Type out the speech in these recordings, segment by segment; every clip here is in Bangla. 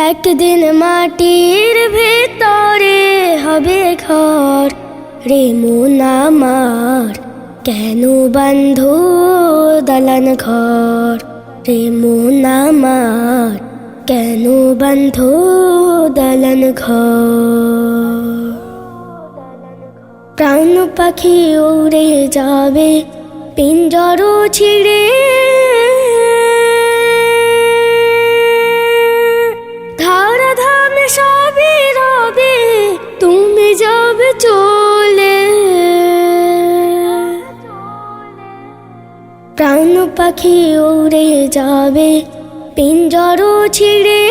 একদিন মাটির ভেতরে হবে ঘর রে মন আমার, কেন বাঁধো দালান ঘর রে মন আমার, কেন বাঁধো দালান ঘর। প্রাণ পাখি উড়ে যাবে পিঞ্জর ছিঁড়ে, ধারা ধামে সবই রবে তুমি যাবে চলে। প্রাণ পাখি উড়ে যাবে পিঞ্জর ছিঁড়ে,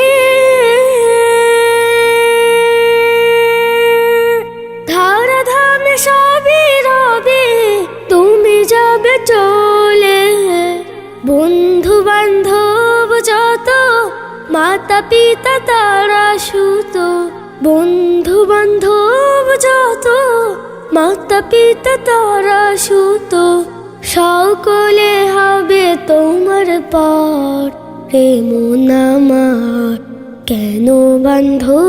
ধারা ধামে সবই রবে তুমি যাবে চলে। বন্ধু বান্ধব যত মাতা পিতা তারা সুত, বন্ধু বান্ধব যত মাতা পিতা তারা সুত, সকলে হবে তোমার পর রে মন আমার, কেন বাঁধো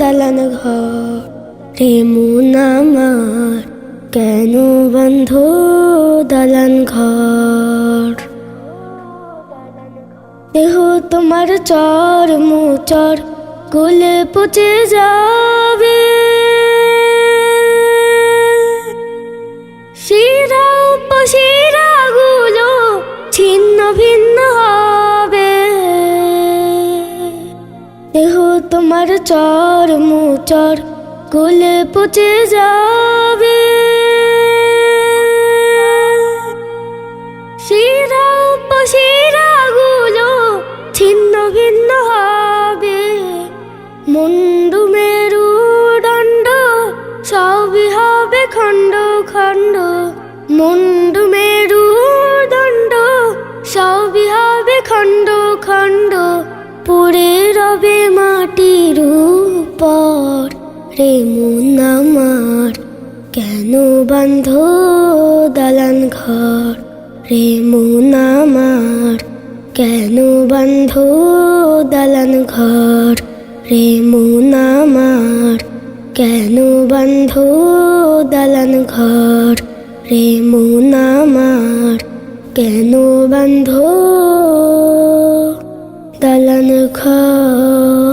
দালান ঘর রে মন আমার, কেন বাঁধো দালান ঘর। দেহ তোমার চর মোচর গলে পচে যাবে, শিরা উপশিরা গুলো ছিন্ন ভিন্ন হবে। দেহ তোমার চর মোচর গলে পচে যাবে, শিরা উপশিরা গুলো ছিন্ন ভিন্ন হবে। মুন্ডু মেরু দণ্ড সবই হবে খণ্ড খণ্ড, মুন্ডু মেরু দণ্ড সবই হবে খণ্ড খণ্ড, পড়ে রবে মাটির উপর রে মন আমার, কেন বাঁধো দালান ঘর রে মন আমার, কেন বাঁধো দালান ঘর রে মন আমার, কেন বাঁধো দালান ঘর রে মন আমার, কেন বাঁধো দালান ঘর।